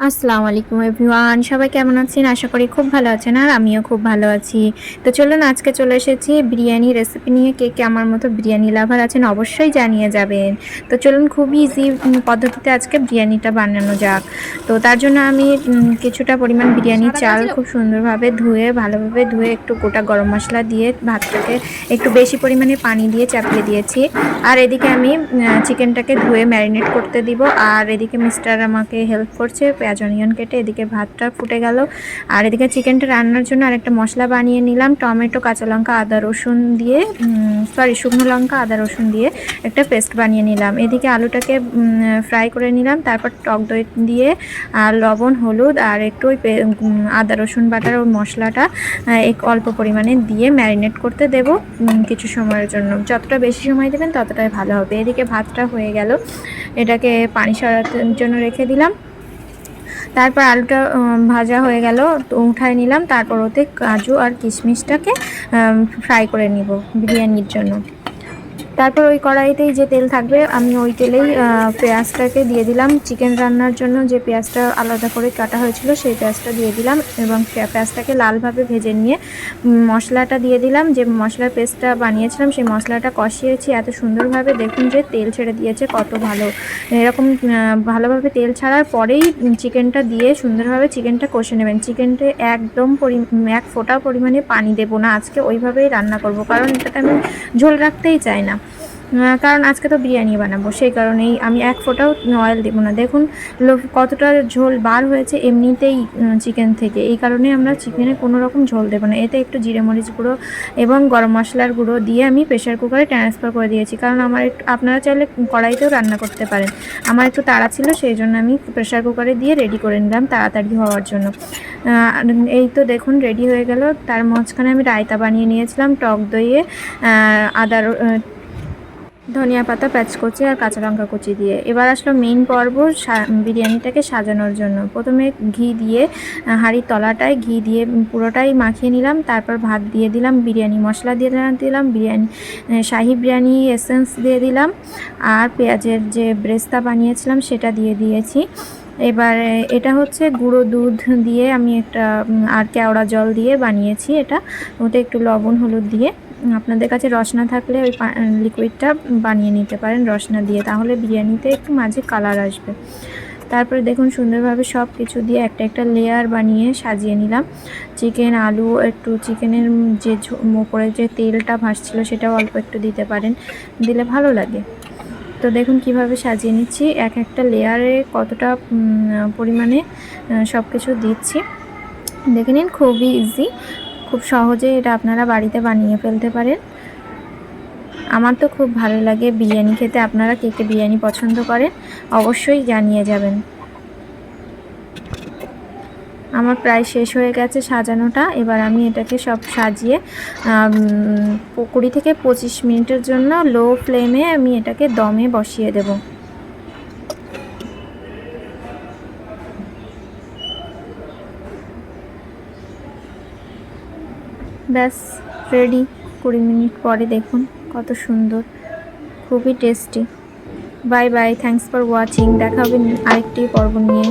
আসসালামু আলাইকুম এভরিওয়ান, সবাই কেমন আছেন? আশা করি খুব ভালো আছেন আর আমিও খুব ভালো আছি। তো চলুন আজকে চলে এসেছি বিরিয়ানি রেসিপি নিয়ে। কে কে আমার মতো বিরিয়ানি লাভার আছেন অবশ্যই জানিয়ে যাবেন। তো চলুন খুবই ইজি পদ্ধতিতে আজকে বিরিয়ানিটা বানানো যাক। তো তার জন্য আমি কিছুটা পরিমাণ বিরিয়ানির চাল খুব সুন্দরভাবে ভালোভাবে ধুয়ে একটু গোটা গরম মশলা দিয়ে ভাতটাকে একটু বেশি পরিমাণে পানি দিয়ে চাপিয়ে দিয়েছি। আর এদিকে আমি চিকেনটাকে ধুয়ে ম্যারিনেট করতে দিব। আর এদিকে মিস্টার আমাকে হেল্প করছে পেঁয়াজ অনিয়ন কেটে। এদিকে ভাতটা ফুটে গেল। আর এদিকে চিকেনটা রান্নার জন্য আরেকটা মশলা বানিয়ে নিলাম, টমেটো, কাঁচা লঙ্কা, আদা রসুন দিয়ে শুকনো লঙ্কা আদা রসুন দিয়ে একটা পেস্ট বানিয়ে নিলাম। এদিকে আলুটাকে ফ্রাই করে নিলাম, তারপর টক দই দিয়ে আর লবণ, হলুদ আর একটু ওই আদা রসুন বাটার ওই মশলাটা অল্প পরিমাণে দিয়ে ম্যারিনেট করতে দেব কিছু সময়ের জন্য। যতটা বেশি সময় দেবেন ততটাই ভালো হবে। এদিকে ভাতটা হয়ে গেল, এটাকে পানি সরানোর জন্য রেখে দিলাম। তারপর আলুটা ভাজা হয়ে গেল, তো উঠায় নিলাম। তারপর ওতে কাজু আর কিশমিশটাকে ফ্রাই করে নিব বিরিয়ানির জন্য। তারপর ওই কড়াইতেই যে তেল থাকবে আমি ওই তেলেই পেঁয়াজটাকে দিয়ে দিলাম। চিকেন রান্নার জন্য যে পেঁয়াজটা আলাদা করে কাটা হয়েছিল সেই পেঁয়াজটা দিয়ে দিলাম এবং পেঁয়াজটাকে লালভাবে ভেজে নিয়ে মশলাটা দিয়ে দিলাম। যে মশলার পেস্টটা বানিয়েছিলাম সেই মশলাটা কষিয়েছি এত সুন্দরভাবে, দেখুন যে তেল ছেড়ে দিয়েছে কত ভালো। এরকম ভালোভাবে তেল ছাড়ার পরেই চিকেনটা দিয়ে সুন্দরভাবে চিকেনটা কষে নেবেন। চিকেনটা একদম এক ফোঁটা পরিমাণে পানি দেবো না, আজকে ওইভাবেই রান্না করব, কারণ এটাতে আমি ঝোল রাখতেই চাই না। কারণ আজকে তো বিরিয়ানি বানাবো, সেই কারণেই আমি এক ফোঁটাও অয়েল দেবো না। দেখুন কতটা ঝোল বার হয়েছে এমনিতেই চিকেন থেকে, এই কারণে আমরা চিকেনে কোনো রকম ঝোল দেবো না। এতে একটু জিরে মরিচ গুঁড়ো এবং গরম মশলার গুঁড়ো দিয়ে আমি প্রেশার কুকারে ট্রান্সফার করে দিয়েছি, কারণ আমার একটু, আপনারা চাইলে কড়াইতেও রান্না করতে পারেন। আমার একটু তাড়া ছিল, সেই জন্য আমি প্রেশার কুকারে দিয়ে রেডি করে নিলাম তাড়াতাড়ি হওয়ার জন্য। এই তো দেখুন রেডি হয়ে গেল। তার মাঝখানে আমি রায়তা বানিয়ে নিয়েছিলাম টক দইয়ে ধনিয়া পাতা কুচি আর কাঁচা লঙ্কা কুচি দিয়ে। এবার আসলো মেইন পর্ব, বিরিয়ানিটাকে সাজানোর জন্য। প্রথমে ঘি দিয়ে হাঁড়ির তলাটায় ঘি দিয়ে পুরোটাই মাখিয়ে নিলাম। তারপর ভাত দিয়ে দিলাম, বিরিয়ানি মশলা দিয়ে দিলাম, বিরিয়ানি শাহি বিরিয়ানি এসেন্স দিয়ে দিলাম, আর পেঁয়াজের যে ব্রেস্তা বানিয়েছিলাম সেটা দিয়ে দিয়েছি। এবার এটা হচ্ছে গুঁড়ো দুধ দিয়ে আমি একটা আর কেওড়া জল দিয়ে বানিয়েছি এটা। ওতে একটু লবণ হলুদ দিয়ে, আপনাদের কাছে রসনা থাকলে ওই লিকুইডটা বানিয়ে নিতে পারেন রসনা দিয়ে, তাহলে বিরিয়ানিতে একটু মাঝে কালার আসবে। তারপরে দেখুন সুন্দরভাবে সব কিছু দিয়ে একটা একটা লেয়ার বানিয়ে সাজিয়ে নিলাম। চিকেন, আলু, একটু চিকেনের যে ওপরে যে তেলটা ভাসছিল সেটাও অল্প একটু দিতে পারেন, দিলে ভালো লাগে। তো দেখুন কিভাবে সাজিয়ে নিচ্ছি, এক একটা লেয়ারে কতটা পরিমাণে সব কিছু দিচ্ছি। দেখে নিন, খুবই ইজি, খুব সহজে এটা আপনারা বাড়িতে বানিয়ে ফেলতে পারেন। আমার তো খুব ভালো লাগে বিরিয়ানি খেতে। আপনারা কে কে বিরিয়ানি পছন্দ করেন অবশ্যই জানিয়ে যাবেন। আমার প্রায় শেষ হয়ে গেছে সাজানোটা। এবার আমি এটাকে সব সাজিয়ে 20 থেকে 25 মিনিটের জন্য লো ফ্লেমে আমি এটাকে দমে বসিয়ে দেব। ব্যাস রেডি। 20 মিনিট পরে দেখুন কত সুন্দর, খুবই tasty. Bye bye, thanks for watching. দেখা হবে আরেকটি পর্ব নিয়ে।